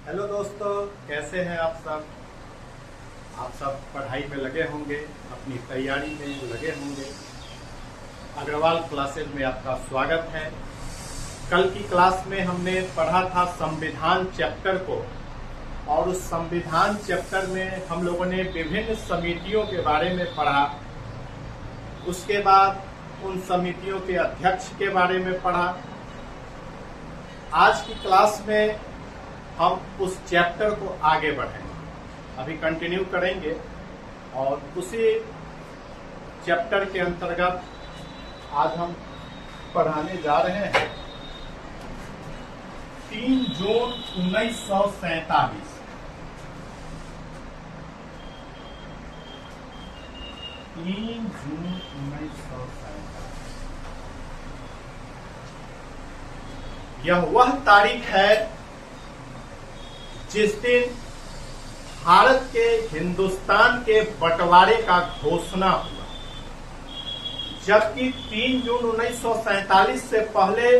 Hello दोस्तों, कैसे हैं आप सब। आप सब पढ़ाई में लगे होंगे, अपनी तैयारी में लगे होंगे। अग्रवाल क्लासेज में आपका स्वागत है। कल की क्लास में हमने पढ़ा था संविधान चैप्टर को, और उस संविधान चैप्टर में हम लोगों ने विभिन्न समितियों के बारे में पढ़ा। उसके बाद उन समितियों के अध्यक्ष के बारे में पढ़ा। आज की क्लास में हम उस चैप्टर को आगे बढ़ेंगे, अभी कंटिन्यू करेंगे और उसी चैप्टर के अंतर्गत आज हम पढ़ाने जा रहे हैं 3 जून 1947। 3 जून 1947 यह वह तारीख है जिस दिन भारत के हिंदुस्तान के बंटवारे का घोषणा हुआ। जबकि 3 जून 1947 से पहले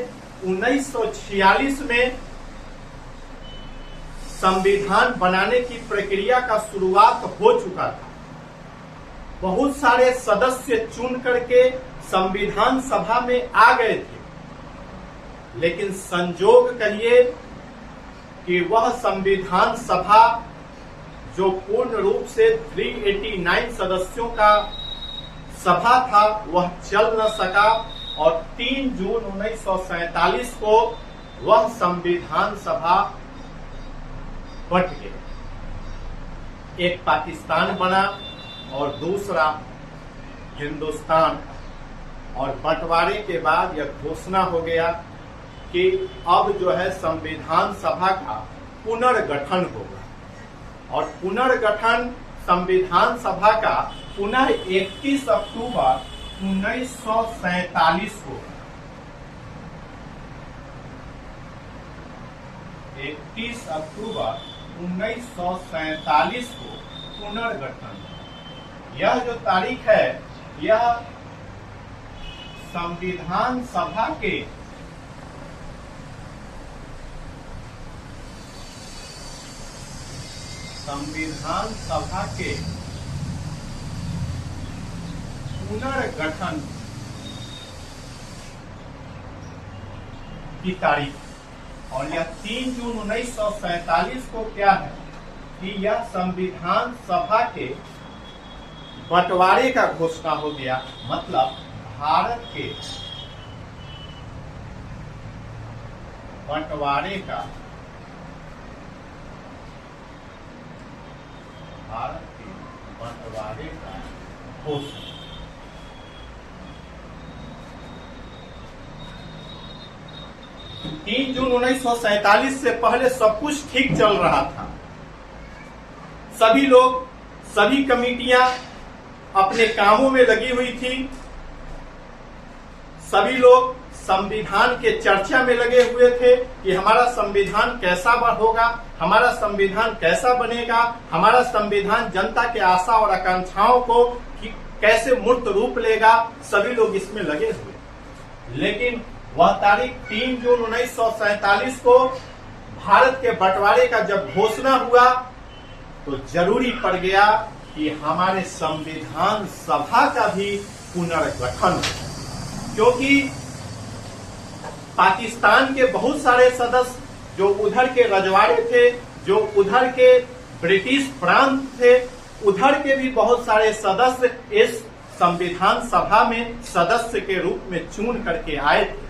1946 में संविधान बनाने की प्रक्रिया का शुरुआत हो चुका था। बहुत सारे सदस्य चुन करके संविधान सभा में आ गए थे, लेकिन संजोग कहिए कि वह संविधान सभा जो पूर्ण रूप से 389 सदस्यों का सभा था, वह चल न सका और 3 जून 1947 को वह संविधान सभा बट गई। एक पाकिस्तान बना और दूसरा हिंदुस्तान, और बंटवारे के बाद यह घोषणा हो गया कि अब जो है संविधान सभा का पुनर्गठन होगा। और पुनर्गठन संविधान सभा का पुनः 31 अक्टूबर 1947 को 31 अक्टूबर 1947 को पुनर्गठन। यह जो तारीख है, यह संविधान सभा के पुनर्गठन की तारीख। और यह 3 जून 1947 को क्या है कि यह संविधान सभा के बंटवारे का घोषणा हो गया। मतलब भारत के बंटवारे का घोषणा। 3 जून 1947 से पहले सब कुछ ठीक चल रहा था। सभी लोग, सभी कमिटियां अपने कामों में लगी हुई थी। सभी लोग संविधान के चर्चा में लगे हुए थे कि हमारा संविधान कैसा होगा, हमारा संविधान कैसा बनेगा, हमारा संविधान जनता के आशा और आकांक्षाओं को कैसे मूर्त रूप लेगा। सभी लोग इसमें लगे हुए। लेकिन वह तारीख 3 जून 1947 को भारत के बंटवारे का जब घोषणा हुआ, तो जरूरी पड़ गया कि हमारे संविधान सभा का भी पुनर्गठन हो। क्योंकि पाकिस्तान के बहुत सारे सदस्य जो उधर के रजवाड़े थे, जो उधर के ब्रिटिश प्रांत थे, उधर के भी बहुत सारे सदस्य इस संविधान सभा में सदस्य के रूप में चुन करके आए थे।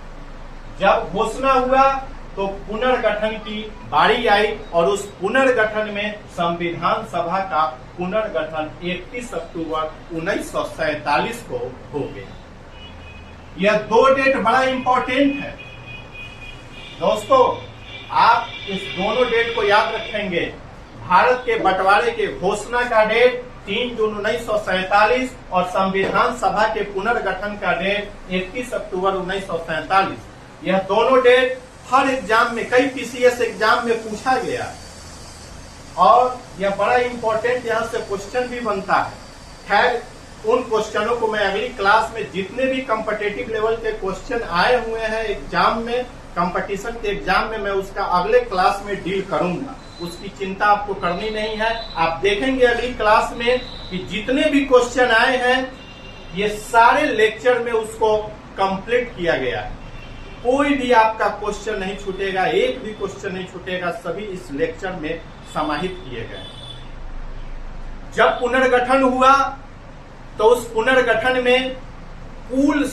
जब घोषणा हुआ तो पुनर्गठन की बारी आई, और उस पुनर्गठन में संविधान सभा का पुनर्गठन 31 अक्टूबर 1947 को हो गया। यह 2 डेट बड़ा इंपॉर्टेंट है दोस्तों। आप इस दोनों डेट को याद रखेंगे। भारत के बंटवारे के घोषणा का डेट 3 जून 1947 और संविधान सभा के पुनर्गठन का डेट 31 अक्टूबर 1947। यह दोनों डेट हर एग्जाम में, कई पीसीएस एग्जाम में पूछा गया, और यह बड़ा इंपॉर्टेंट यहाँ से क्वेश्चन भी बनता है। खैर, उन क्वेश्चनों को मैं अगली क्लास में, जितने भी कॉम्पिटिटिव लेवल के क्वेश्चन आए हुए हैं एग्जाम में, कंपटीशन के एग्जाम में, मैं उसका अगले क्लास में डील करूंगा। उसकी चिंता आपको करनी नहीं है। आप देखेंगे अगली क्लास में कि जितने भी क्वेश्चन आए हैं ये सारे लेक्चर में उसको कंप्लीट किया गया है। कोई भी आपका क्वेश्चन नहीं छूटेगा, एक भी क्वेश्चन नहीं छूटेगा, सभी इस लेक्चर में समाहित किए गए। जब पुनर्गठन हुआ तो उस पुनर्गठन में कुल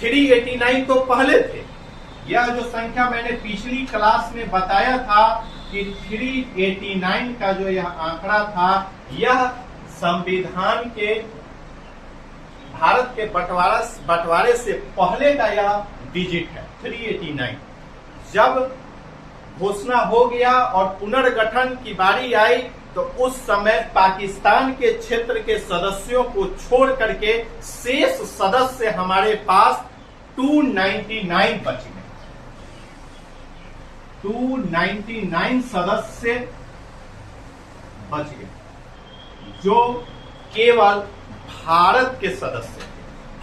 389 तो पहले थे। यह जो संख्या मैंने पिछली क्लास में बताया था कि 389 का जो यह आंकड़ा था, यह संविधान के भारत के बंटवारे से पहले का यह डिजिट है 389। जब घोषणा हो गया और पुनर्गठन की बारी आई तो उस समय पाकिस्तान के क्षेत्र के सदस्यों को छोड़ करके शेष सदस्य हमारे पास 299 बच गए। 299 सदस्य बच गए जो केवल भारत के सदस्य थे।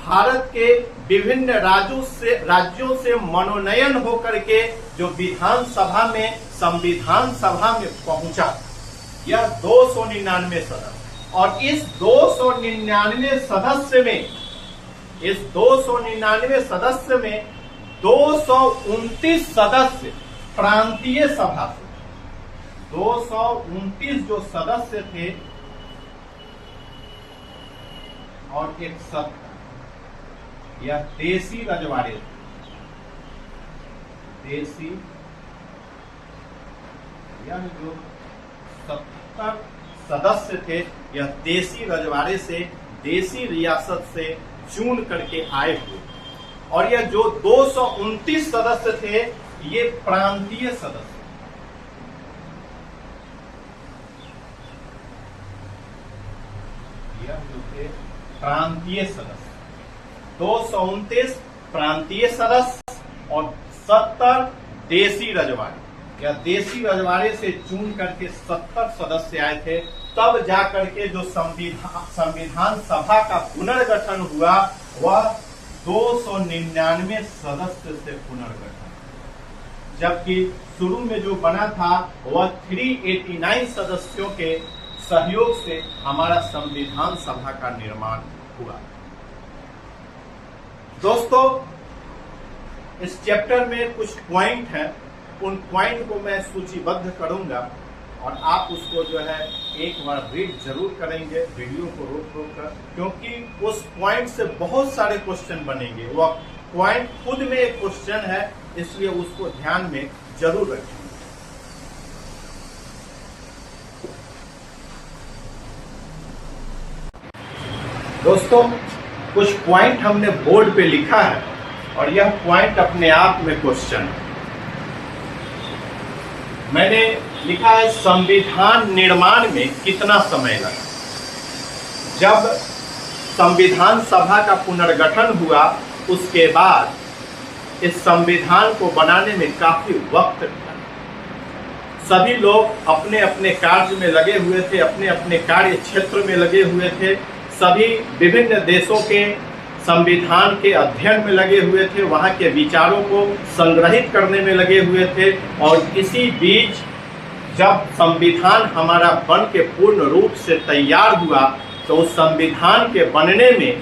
भारत के विभिन्न राज्यों से मनोनयन होकर के जो विधानसभा में संविधान सभा में पहुंचा, यह 299 सदस्य। और इस 299 सदस्य में 229 सदस्य प्रांतीय सभा से, 229 जो सदस्य थे और 71 यह देसी रजवाड़े थे। देसी, यह जो 70 सदस्य थे यह देसी रजवाड़े से, देसी रियासत से चुन करके आए हुए। और यह जो 229 सदस्य थे ये प्रांतीय सदस्य, यह जो थे प्रांतीय सदस्य, 229 प्रांतीय सदस्य और 70 देसी रजवाड़े। या देसी रजवाड़े से चुन करके 70 सदस्य आए थे। तब जाकर के जो संविधान सभा का पुनर्गठन हुआ वह 299 सदस्य से पुनर्गठन, जबकि शुरू में जो बना था वह 389 सदस्यों के सहयोग से हमारा संविधान सभा का निर्माण हुआ। दोस्तों, इस चैप्टर में कुछ पॉइंट हैं, उन पॉइंट को मैं सूचीबद्ध करूंगा और आप उसको जो है एक बार रीड जरूर करेंगे वीडियो को रोक कर, क्योंकि उस पॉइंट से बहुत सारे क्वेश्चन बनेंगे। वह पॉइंट खुद में एक क्वेश्चन है, इसलिए उसको ध्यान में जरूर रखें। दोस्तों, कुछ पॉइंट हमने बोर्ड पे लिखा है और यह पॉइंट अपने आप में क्वेश्चन है। मैंने लिखा है संविधान निर्माण में कितना समय लगा। जब संविधान सभा का पुनर्गठन हुआ उसके बाद इस संविधान को बनाने में काफी वक्त लगा। सभी लोग अपने अपने कार्य में लगे हुए थे, अपने अपने कार्य क्षेत्र में लगे हुए थे। सभी विभिन्न देशों के संविधान के अध्ययन में लगे हुए थे, वहाँ के विचारों को संग्रहित करने में लगे हुए थे। और इसी बीच जब संविधान हमारा बन के पूर्ण रूप से तैयार हुआ तो उस संविधान के बनने में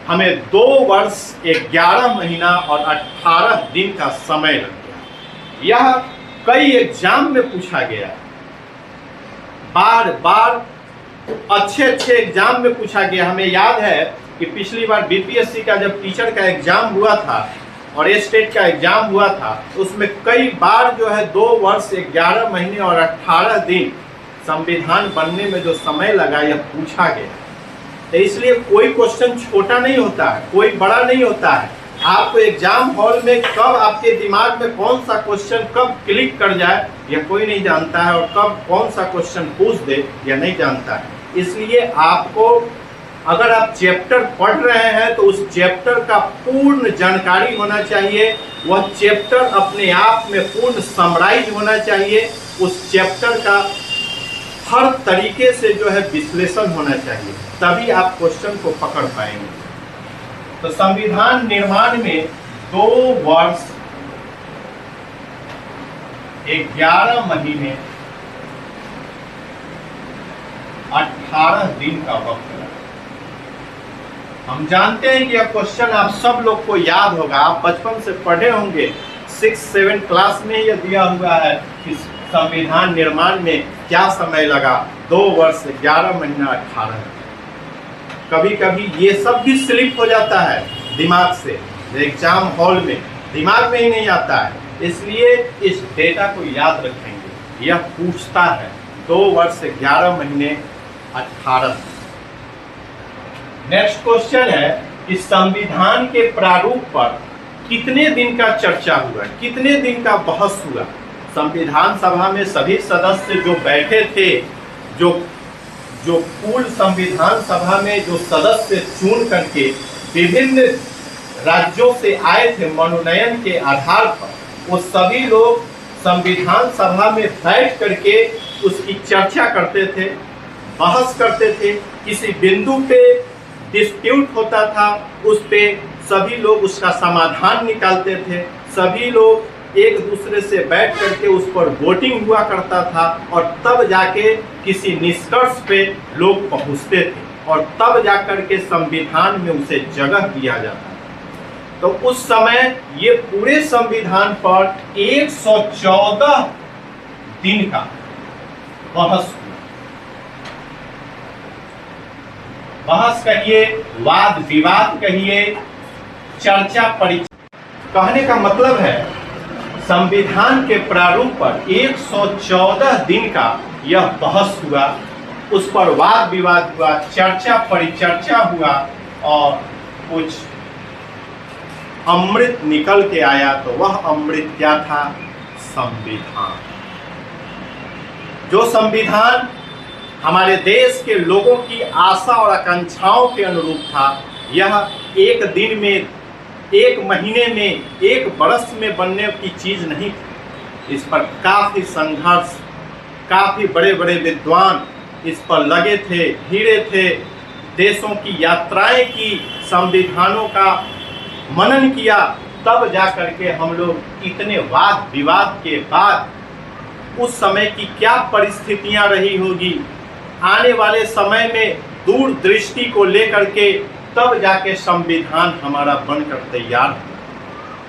हमें 2 वर्ष 11 महीना और 18 दिन का समय लग गया। यह कई एग्जाम में पूछा गया, बार बार अच्छे एग्जाम में पूछा गया। हमें याद है कि पिछली बार बीपीएससी का जब टीचर का एग्जाम हुआ था और स्टेट का एग्जाम हुआ था, उसमें कई बार जो है 2 वर्ष 11 महीने और 18 दिन संविधान बनने में जो समय लगा यह पूछा गया। तो इसलिए कोई क्वेश्चन छोटा नहीं होता है, कोई बड़ा नहीं होता है। आपको एग्जाम हॉल में कब आपके दिमाग में कौन सा क्वेश्चन कब क्लिक कर जाए यह कोई नहीं जानता है, और कब कौन सा क्वेश्चन पूछ दे यह नहीं जानता है। इसलिए आपको अगर आप चैप्टर पढ़ रहे हैं तो उस चैप्टर का पूर्ण जानकारी होना चाहिए, वह चैप्टर अपने आप में पूर्ण समराइज होना चाहिए, उस चैप्टर का हर तरीके से जो है विश्लेषण होना चाहिए, तभी आप क्वेश्चन को पकड़ पाएंगे। तो संविधान निर्माण में 2 वर्ष 11 महीने 18 दिन का वक्त लगा। हम जानते हैं कि यह क्वेश्चन आप सब लोग को याद होगा, आप बचपन से पढ़े होंगे, 6-7 क्लास में यह दिया हुआ है कि संविधान निर्माण में क्या समय लगा, 2 वर्ष 11 महीना 18 दिन। कभी कभी ये सब भी स्लिप हो जाता है दिमाग से, एग्जाम हॉल में दिमाग में ही नहीं आता है, इसलिए इस डेटा को याद रखेंगे। यह पूछता है 2 वर्ष 11 महीने 18 दिन। नेक्स्ट क्वेश्चन है कि संविधान के प्रारूप पर कितने दिन का चर्चा हुआ, कितने दिन का बहस हुआ। संविधान सभा में सभी सदस्य जो बैठे थे, जो कुल संविधान सभा में जो सदस्य चुन करके विभिन्न राज्यों से आए थे मनोनयन के आधार पर, वो सभी लोग संविधान सभा में बैठ करके उसकी चर्चा करते थे, बहस करते थे। किसी बिंदु पे डिस्प्यूट होता था, उस पे सभी लोग उसका समाधान निकालते थे, सभी लोग एक दूसरे से बैठ करके उस पर वोटिंग हुआ करता था, और तब जाके किसी निष्कर्ष पे लोग पहुंचते थे, और तब जाकर के संविधान में उसे जगह दिया जाता था। तो उस समय ये पूरे संविधान पर 114 दिन का बहस हुआ। बहस कहिए, वाद विवाद कहिए, चर्चा परिचर्चा, कहने का मतलब है संविधान के प्रारूप पर 114 दिन का यह बहस हुआ, उस पर वाद विवाद हुआ, चर्चा परिचर्चा हुआ, और कुछ अमृत निकल के आया। तो वह अमृत क्या था? संविधान। जो संविधान हमारे देश के लोगों की आशा और आकांक्षाओं के अनुरूप था, यह एक दिन में, एक महीने में, एक बरस में बनने की चीज नहीं थी। इस पर काफी संघर्ष, काफी बड़े बड़े विद्वान इस पर लगे थे, भिड़े थे, देशों की यात्राएं की, संविधानों का मनन किया, तब जा करके हम लोग इतने वाद विवाद के बाद उस समय की क्या परिस्थितियां रही होगी, आने वाले समय में दूरदृष्टि को लेकर के तब जाके संविधान हमारा बनकर तैयार हुआ।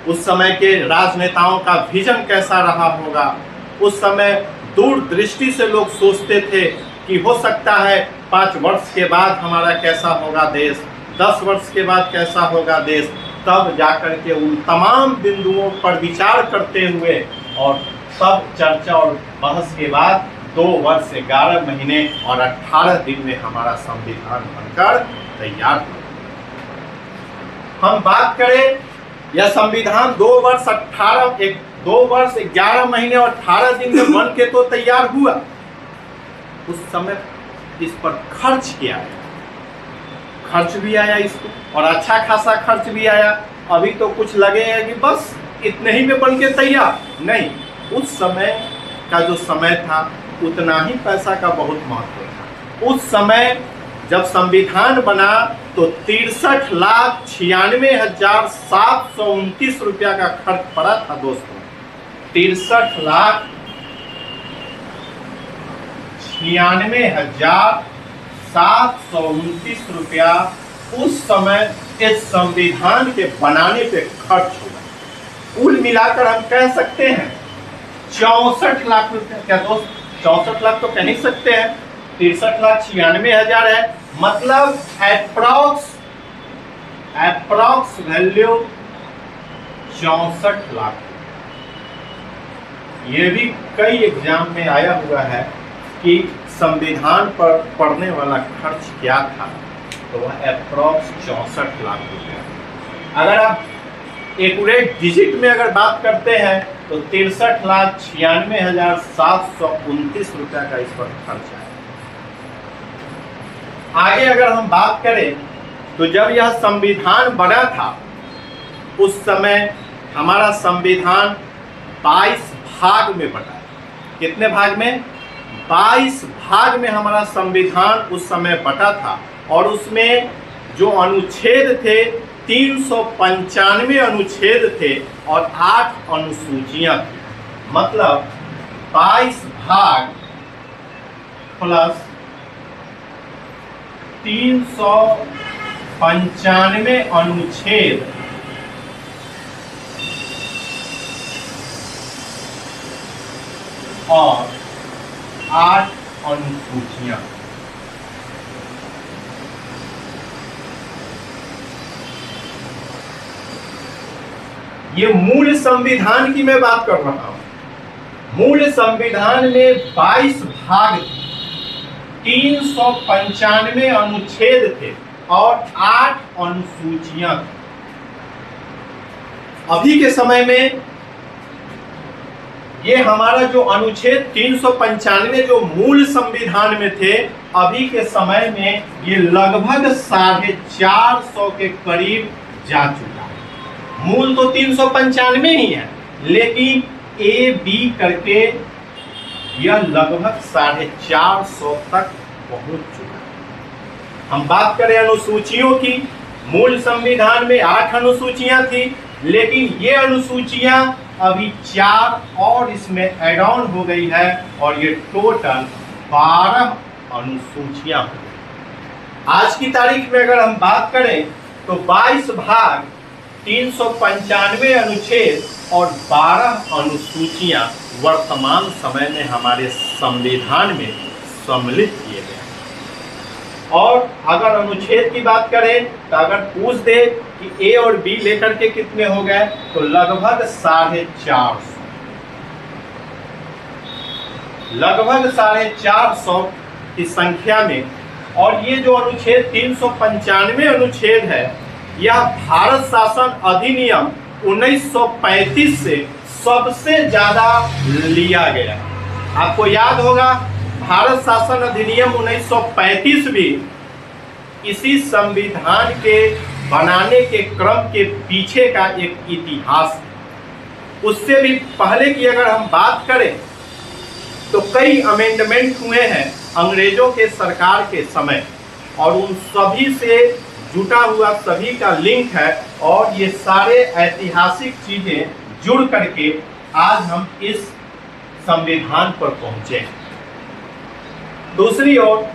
उस समय के राजनेताओं का विजन कैसा रहा होगा, उस समय दूरदृष्टि से लोग सोचते थे कि हो सकता है 5 वर्ष के बाद हमारा कैसा होगा देश, 10 वर्ष के बाद कैसा होगा देश। तब जाकर के उन तमाम बिंदुओं पर विचार करते हुए और सब चर्चा और बहस के बाद 2 वर्ष 11 महीने और 18 दिन में हमारा संविधान बनकर तैयार हुआ। हम बात करें यह संविधान 2 वर्ष 11 महीने और 18 दिन में बन के तो तैयार हुआ, उस समय इस पर खर्च किया है, खर्च भी आया इसको, और अच्छा खासा खर्च भी आया। अभी तो कुछ लगे हैं कि बस इतने ही में बन के तैयार, नहीं, उस समय का जो समय था उतना ही पैसा का बहुत महत्व था। उस समय जब संविधान बना तो 63,96,729 रुपया का खर्च पड़ा था दोस्तों। 63,96,729 रुपया उस समय इस संविधान के बनाने पे खर्च हुआ। कुल मिलाकर हम कह सकते हैं 64 लाख रुपया। क्या दोस्त 64 लाख तो कह नहीं सकते हैं, 63,96,000 है, मतलब अप्रॉक्स वैल्यू 64 लाख। ये भी कई एग्जाम में आया हुआ है कि संविधान पर पड़ने वाला खर्च क्या था, तो वह अप्रॉक्स 64 लाख रुपया। अगर आप एक्यूरेट डिजिट में अगर बात करते हैं तो 63,96,729 रुपया का इस पर खर्च है। आगे अगर हम बात करें तो जब यह संविधान बना था उस समय हमारा संविधान 22 भाग में बटा। कितने भाग में? 22 भाग में हमारा संविधान उस समय बटा था, और उसमें जो अनुच्छेद थे 395 अनुच्छेद थे और 8 अनुसूचियां थी। मतलब 22 भाग प्लस 395 अनुच्छेद और 8 अनुसूचियां। ये मूल संविधान की मैं बात कर रहा हूं। मूल संविधान में 22 भाग 395 अनुच्छेद थे और 8 अनुसूचियां थी। अभी के समय में ये हमारा जो अनुच्छेद 395 जो मूल संविधान में थे, अभी के समय में ये लगभग 450 के करीब जा चुका है। मूल तो 395 ही है, लेकिन ए बी करके यह लगभग 450 तक पहुंच चुका है। हम बात करें अनुसूचियों की, मूल संविधान में 8 अनुसूचियां थी, लेकिन ये अनुसूचियां अभी 4 और इसमें ऐड ऑन हो गई है और ये टोटल 12 अनुसूचियां हो गई। आज की तारीख में अगर हम बात करें तो 22 भाग 395 अनुच्छेद और 12 अनुसूचियां वर्तमान समय में हमारे संविधान में सम्मिलित किए गए। और अगर अनुच्छेद की बात करें तो अगर पूछ दे कि ए और बी लेकर के कितने हो गए, तो लगभग 450 की संख्या में। और ये जो अनुच्छेद 395 अनुच्छेद है, यह भारत शासन अधिनियम 1935 से सबसे ज्यादा लिया गया। आपको याद होगा, भारत शासन अधिनियम 1935 भी इसी संविधान के बनाने के क्रम के पीछे का एक इतिहास है। उससे भी पहले की अगर हम बात करें तो कई अमेंडमेंट हुए हैं अंग्रेजों के सरकार के समय, और उन सभी से जुटा हुआ सभी का लिंक है, और ये सारे ऐतिहासिक चीजें जुड़ करके आज हम इस संविधान पर पहुंचे। दूसरी ओर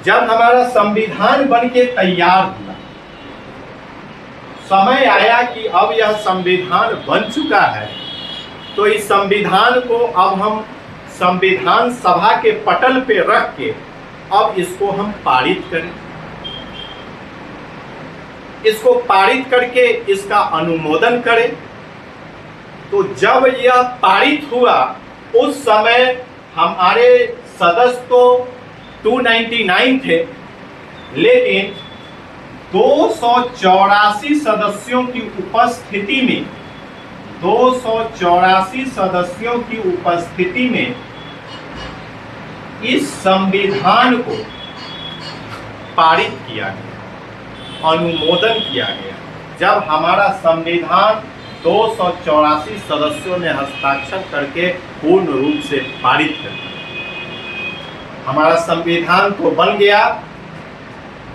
जब हमारा संविधान बनके तैयार हुआ, समय आया कि अब यह संविधान बन चुका है, तो इस संविधान को अब हम संविधान सभा के पटल पे रख के अब इसको हम पारित करें। इसको पारित करके इसका अनुमोदन करें। तो जब यह पारित हुआ उस समय हमारे सदस्य तो 299 थे, लेकिन 284 सदस्यों की उपस्थिति में 284 सदस्यों की उपस्थिति में इस संविधान को पारित किया गया, अनुमोदन किया गया। जब हमारा संविधान 284 सदस्यों ने हस्ताक्षर करके पूर्ण रूप से पारित कर दिया, हमारा संविधान तो बन गया।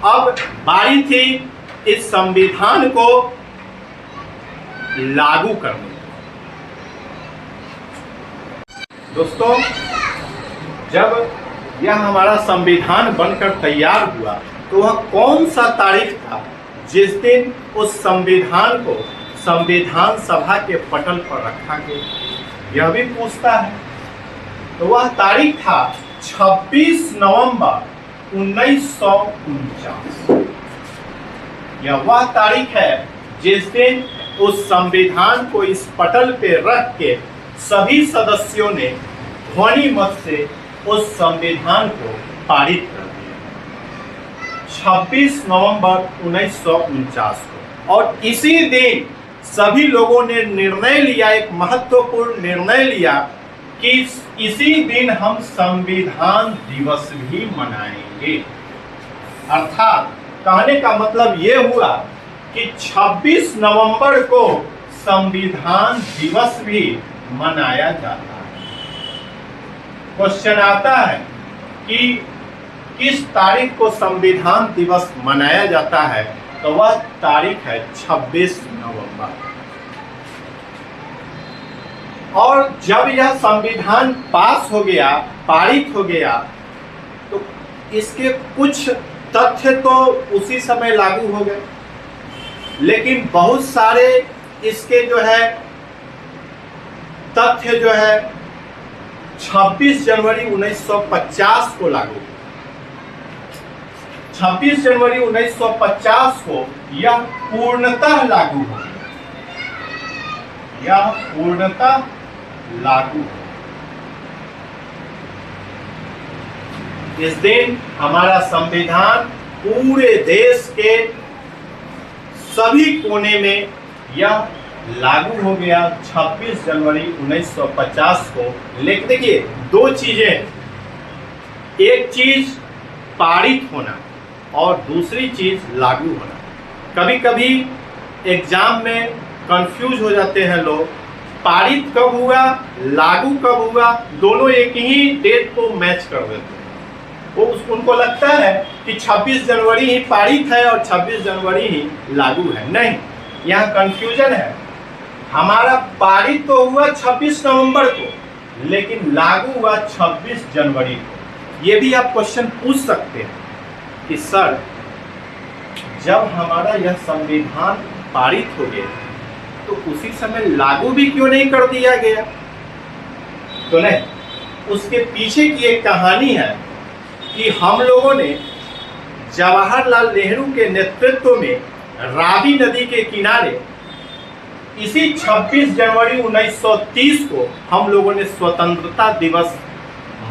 अब बारी थी इस संविधान को लागू करने की। दोस्तों, जब यह हमारा संविधान बनकर तैयार हुआ तो वह कौन सा तारीख था जिस दिन उस संविधान को संविधान सभा के पटल पर रखा गया, यह भी पूछता है। तो वह तारीख था 26 नवंबर 1949। यह वह तारीख है जिस दिन उस संविधान को इस पटल पे रख के सभी सदस्यों ने ध्वनि मत से उस संविधान को पारित कर दिया, 26 नवंबर 1949 को। और इसी दिन सभी लोगों ने निर्णय लिया, एक महत्वपूर्ण निर्णय लिया कि इसी दिन हम संविधान दिवस भी मनाएंगे। अर्थात कहने का मतलब ये हुआ कि 26 नवंबर को संविधान दिवस भी मनाया जाता है। क्वेश्चन आता है कि किस तारीख को संविधान दिवस मनाया जाता है, तो वह तारीख है 26 नवंबर। और जब यह संविधान पास हो गया, पारित हो गया, तो इसके कुछ तथ्य तो उसी समय लागू हो गए, लेकिन बहुत सारे इसके जो है तथ्य जो है 26 जनवरी 1950 को लागू हुए। 26 जनवरी 1950 को यह पूर्णतः लागू हो गया, यह पूर्णतः लागू हो। इस दिन हमारा संविधान पूरे देश के सभी कोने में यह लागू हो गया 26 जनवरी 1950 को। लेकिन देखिए दो चीजें, एक चीज पारित होना और दूसरी चीज लागू होना। कभी कभी एग्जाम में कंफ्यूज हो जाते हैं लोग, पारित कब हुआ, लागू कब हुआ, दोनों एक ही डेट को मैच कर देते हैं। वो उनको लगता है कि 26 जनवरी ही पारित है और 26 जनवरी ही लागू है। नहीं, यहाँ कंफ्यूजन है। हमारा पारित तो हुआ 26 नवंबर को, लेकिन लागू हुआ 26 जनवरी को। ये भी आप क्वेश्चन पूछ सकते हैं कि सर जब हमारा यह संविधान पारित हो गया तो उसी समय लागू भी क्यों नहीं कर दिया गया? तो नहीं, उसके पीछे की एक कहानी है कि हम लोगों ने जवाहरलाल नेहरू के नेतृत्व में रावी नदी के किनारे इसी 26 जनवरी 1930 को हम लोगों ने स्वतंत्रता दिवस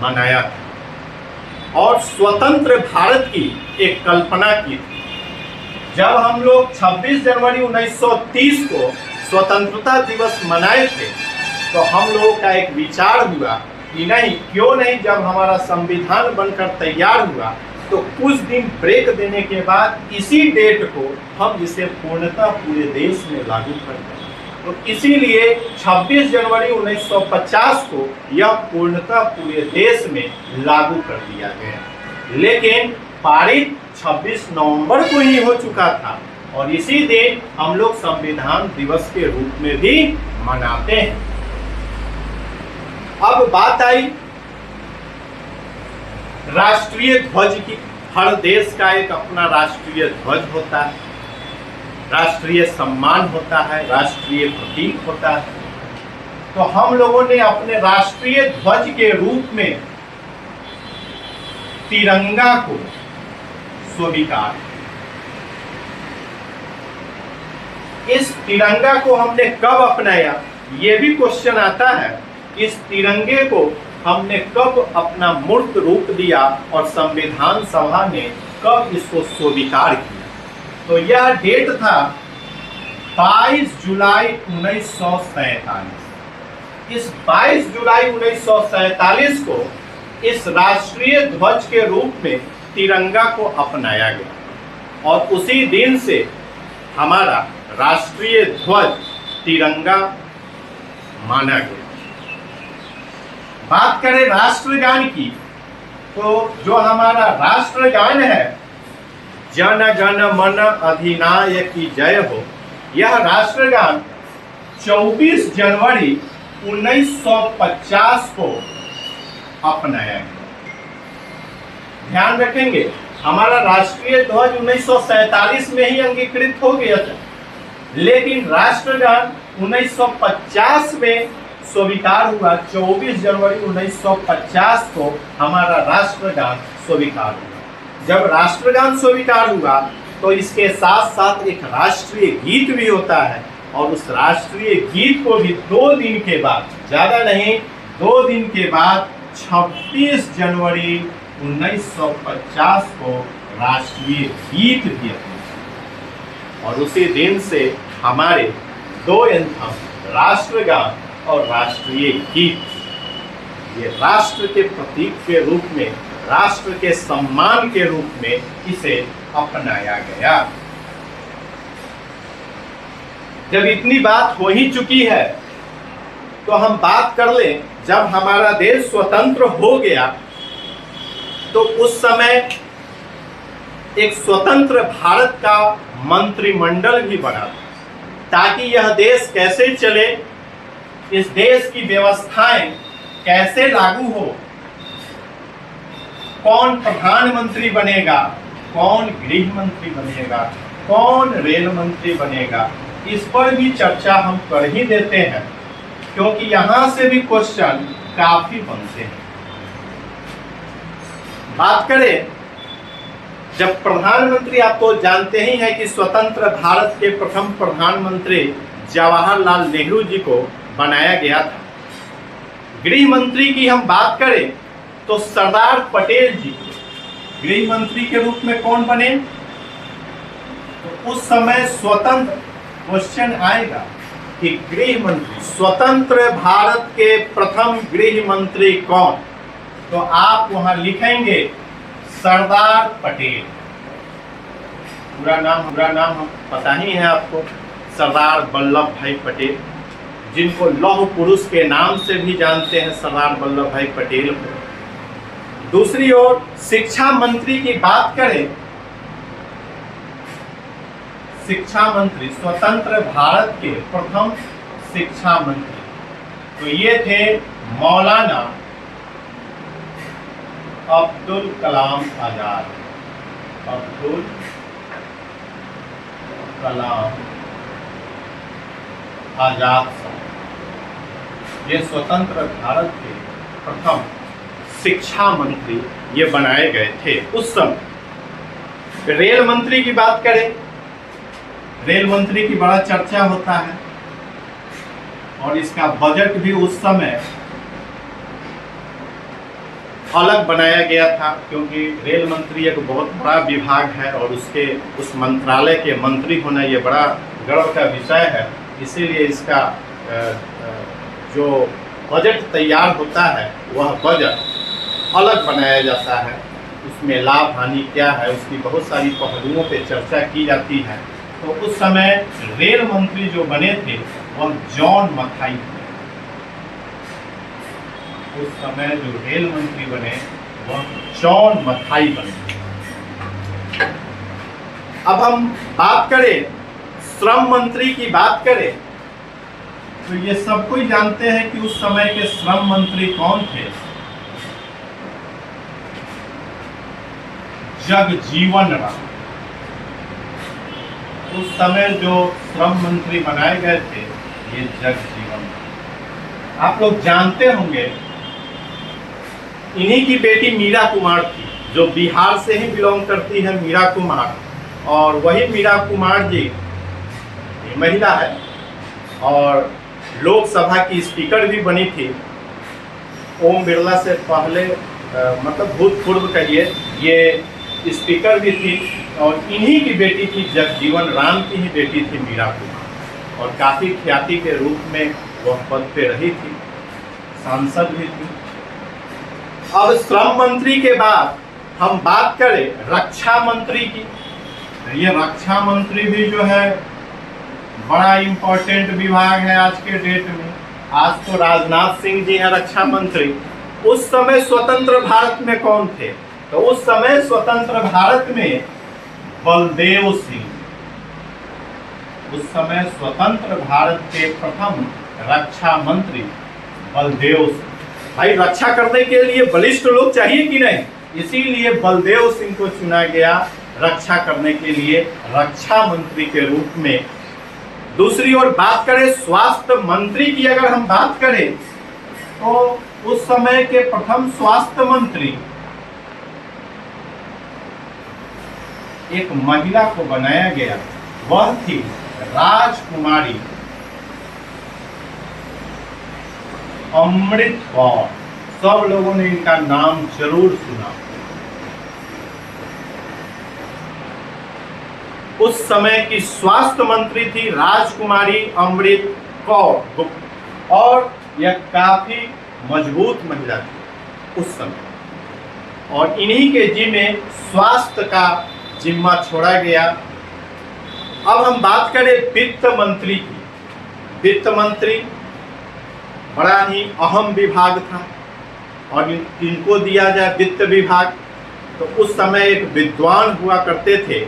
मनाया था और स्वतंत्र भारत की एक कल्पना की थी। जब हम लोग 26 जनवरी 1930 को स्वतंत्रता दिवस मनाए थे तो हम लोगों का एक विचार हुआ कि नहीं, क्यों नहीं, जब हमारा संविधान बनकर तैयार हुआ तो कुछ दिन ब्रेक देने के बाद इसी डेट को हम इसे पूर्णतः पूरे देश में लागू कर दें। तो इसीलिए 26 जनवरी 1950 को यह पूर्णतः पूरे देश में लागू कर दिया गया। लेकिन पारित 26 नवंबर को ही हो चुका था और इसी दिन हम लोग संविधान दिवस के रूप में भी मनाते हैं। अब बात आई राष्ट्रीय ध्वज की। हर देश का एक अपना राष्ट्रीय ध्वज होता है, राष्ट्रीय सम्मान होता है, राष्ट्रीय प्रतीक होता है। तो हम लोगों ने अपने राष्ट्रीय ध्वज के रूप में तिरंगा को स्वीकार। इस तिरंगा को हमने कब अपनाया, ये भी क्वेश्चन आता है। इस तिरंगे को हमने कब अपना मूर्त रूप दिया और संविधान सभा ने कब इसको स्वीकार किया? तो यह डेट था 22 जुलाई 1947। इस 22 जुलाई 1947 को इस राष्ट्रीय ध्वज के रूप में तिरंगा को अपनाया गया और उसी दिन से हमारा राष्ट्रीय ध्वज तिरंगा माना गया। बात करें राष्ट्रगान की, तो जो हमारा राष्ट्रगान है जन गण मन अधिनायकी जय हो, यह राष्ट्रगान 24 जनवरी 1950 को अपनाया गया। ध्यान रखेंगे, हमारा राष्ट्रीय ध्वज 1947 में ही अंगीकृत हो गया था, लेकिन राष्ट्रगान 1950 में स्वीकार हुआ। 24 जनवरी 1950 को हमारा राष्ट्रगान स्वीकार हुआ। जब राष्ट्रगान स्वीकार हुआ तो इसके साथ साथ एक राष्ट्रीय गीत भी होता है और उस राष्ट्रीय गीत को भी 2 दिन के बाद, ज़्यादा नहीं 2 दिन के बाद 26 जनवरी 1950 को राष्ट्रीय गीत भी है। और उसी दिन से हमारे 2 एंथम, राष्ट्रगान और राष्ट्रीय गीत, ये राष्ट्र के प्रतीक के रूप में, राष्ट्र के सम्मान के रूप में इसे अपनाया गया। जब इतनी बात हो ही चुकी है तो हम बात कर लें, जब हमारा देश स्वतंत्र हो गया तो उस समय एक स्वतंत्र भारत का मंत्रिमंडल भी बना ताकि यह देश कैसे चले, इस देश की व्यवस्थाएं कैसे लागू हो, कौन प्रधानमंत्री बनेगा, कौन गृह मंत्री बनेगा, कौन रेल मंत्री बनेगा, इस पर भी चर्चा हम कर ही देते हैं, क्योंकि यहां से भी क्वेश्चन काफी बनते हैं। बात करें जब प्रधानमंत्री, आप तो जानते ही हैं कि स्वतंत्र भारत के प्रथम प्रधानमंत्री जवाहरलाल नेहरू जी को बनाया गया था। गृह मंत्री की हम बात करें तो सरदार पटेल जी गृह मंत्री के रूप में कौन बने, तो उस समय स्वतंत्र, क्वेश्चन आएगा कि गृह मंत्री, स्वतंत्र भारत के प्रथम गृह मंत्री कौन, तो आप वहां लिखेंगे सरदार पटेल। पूरा नाम हम पता ही है आपको, सरदार वल्लभ भाई पटेल, जिनको लौह पुरुष के नाम से भी जानते हैं, सरदार वल्लभ भाई पटेल को। दूसरी ओर शिक्षा मंत्री की बात करें, शिक्षा मंत्री, स्वतंत्र भारत के प्रथम शिक्षा मंत्री, तो ये थे मौलाना अब्दुल कलाम आजाद। अब्दुल कलाम आजाद साहब, ये स्वतंत्र भारत के प्रथम शिक्षा मंत्री ये बनाए गए थे उस समय। रेल मंत्री की बात करें, रेल मंत्री की बड़ा चर्चा होता है और इसका बजट भी उस समय अलग बनाया गया था, क्योंकि रेल मंत्री एक बहुत बड़ा विभाग है और उस मंत्रालय के मंत्री होना ये बड़ा गर्व का विषय है। इसीलिए इसका जो बजट तैयार होता है वह बजट अलग बनाया जाता है, उसमें लाभ हानि क्या है, उसकी बहुत सारी पहलुओं पे चर्चा की जाती है। तो उस समय रेल मंत्री जो बने थे वह जॉन मथाई थे। उस समय जो रेल मंत्री बने वह जॉन मथाई बने। अब हम बात करें श्रम मंत्री की बात करें तो ये सब कोई जानते हैं कि उस समय के श्रम मंत्री कौन थे, जगजीवन राम। उस समय जो श्रम मंत्री बनाए गए थे ये जगजीवन राम। आप लोग जानते होंगे इन्हीं की बेटी मीरा कुमार थी, जो बिहार से ही बिलोंग करती है, मीरा कुमार। और वही मीरा कुमार जी महिला है और लोकसभा की स्पीकर भी बनी थी। ओम बिरला से पहले मतलब भूतपूर्व कहिए, ये स्पीकर भी थी और इन्हीं की बेटी थी, जगजीवन राम की ही बेटी थी मीरा कुमार, और काफ़ी ख्याति के रूप में वह पद पे रही थी, सांसद भी थी। अब श्रम मंत्री के बाद हम बात करें रक्षा मंत्री की, ये रक्षा मंत्री भी जो है बड़ा इम्पोर्टेंट विभाग है आज के डेट में। आज तो राजनाथ सिंह जी हैं रक्षा मंत्री। उस समय स्वतंत्र भारत में कौन थे, तो उस समय स्वतंत्र भारत में बलदेव सिंह, उस समय स्वतंत्र भारत के प्रथम रक्षा मंत्री बलदेव सिंह। भाई रक्षा करने के लिए बलिष्ठ लोग चाहिए कि नहीं, इसीलिए बलदेव सिंह को चुना गया रक्षा करने के लिए रक्षा मंत्री के रूप में। दूसरी ओर बात करें स्वास्थ्य मंत्री की, अगर हम बात करें तो उस समय के प्रथम स्वास्थ्य मंत्री एक महिला को बनाया गया, वह थी राजकुमारी अमृत कौर। सब लोगों ने इनका नाम जरूर सुना। उस समय की स्वास्थ्य मंत्री थी राजकुमारी अमृत कौर, और यह काफी मजबूत महिला थी उस समय, और इन्हीं के जिम्मे स्वास्थ्य का जिम्मा छोड़ा गया। अब हम बात करें वित्त मंत्री की। वित्त मंत्री बड़ा ही अहम विभाग था और इनको दिया जाए वित्त विभाग, तो उस समय एक विद्वान हुआ करते थे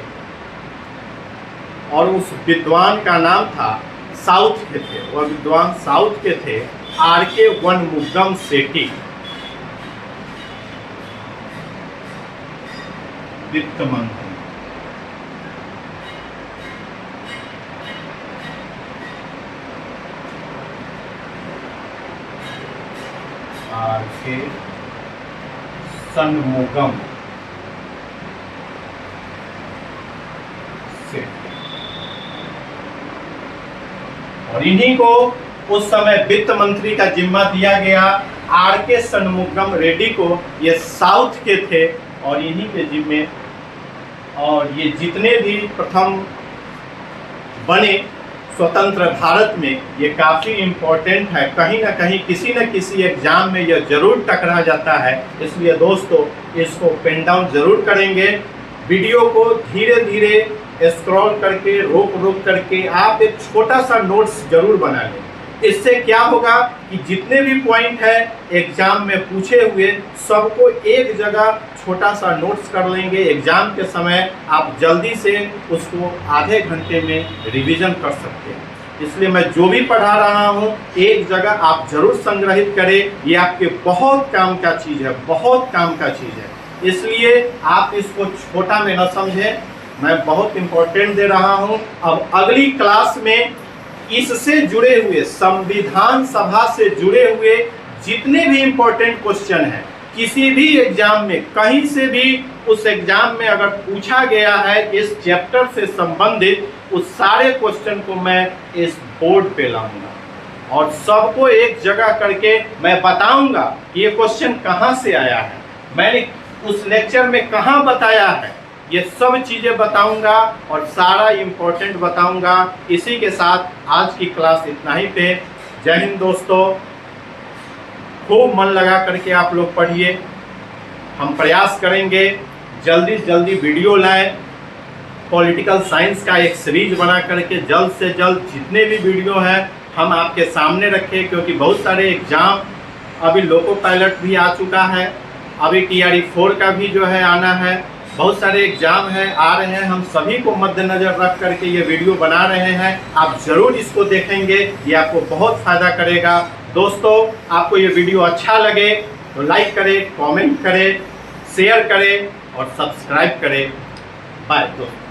और उस विद्वान का नाम था साउथ के थे, वह विद्वान साउथ के थे, आर.के. वनमुगम सेठी, वित्त मंत्री। आर.के. षणमुगम सेठी, और इन्हीं को उस समय वित्त मंत्री का जिम्मा दिया गया। आर.के. षणमुगम रेड्डी को ये साउथ के थे और इन्हीं के जिम्मे, और ये जितने भी प्रथम बने स्वतंत्र भारत में, ये काफ़ी इम्पोर्टेंट है। कहीं ना कहीं किसी न किसी एग्जाम में यह जरूर टकरा जाता है, इसलिए दोस्तों इसको पेन डाउन जरूर करेंगे। वीडियो को धीरे धीरे स्क्रॉल करके, रोक करके आप एक छोटा सा नोट्स जरूर बना लें। इससे क्या होगा कि जितने भी पॉइंट है एग्जाम में पूछे हुए, सबको एक जगह छोटा सा नोट्स कर लेंगे। एग्जाम के समय आप जल्दी से उसको आधे घंटे में रिवीजन कर सकते हैं। इसलिए मैं जो भी पढ़ा रहा हूँ एक जगह आप जरूर संग्रहित करें। ये आपके बहुत काम का चीज़ है, बहुत काम का चीज़ है। इसलिए आप इसको छोटा में न समझें, मैं बहुत इम्पोर्टेंट दे रहा हूँ। अब अगली क्लास में इससे जुड़े हुए, संविधान सभा से जुड़े हुए जितने भी इम्पोर्टेंट क्वेश्चन हैं, किसी भी एग्जाम में कहीं से भी उस एग्जाम में अगर पूछा गया है इस चैप्टर से संबंधित, उस सारे क्वेश्चन को मैं इस बोर्ड पे लाऊंगा और सबको एक जगह करके मैं बताऊंगा कि ये क्वेश्चन कहाँ से आया है, मैंने उस लेक्चर में कहाँ बताया है, ये सब चीज़ें बताऊंगा और सारा इम्पोर्टेंट बताऊंगा। इसी के साथ आज की क्लास इतना ही पे। जय हिंद दोस्तों, खूब मन लगा करके आप लोग पढ़िए। हम प्रयास करेंगे जल्दी से जल्दी वीडियो लाएं, पॉलिटिकल साइंस का एक सीरीज बना करके जल्द से जल्द जितने भी वीडियो हैं हम आपके सामने रखें, क्योंकि बहुत सारे एग्जाम, अभी लोको पायलट भी आ चुका है, अभी टीआरई 4 का भी जो है आना है, बहुत सारे एग्जाम हैं आ रहे हैं। हम सभी को मद्देनजर रख करके ये वीडियो बना रहे हैं। आप ज़रूर इसको देखेंगे, ये आपको बहुत फ़ायदा करेगा। दोस्तों आपको ये वीडियो अच्छा लगे तो लाइक करें, कमेंट करें, शेयर करें और सब्सक्राइब करें। बाय दोस्तों।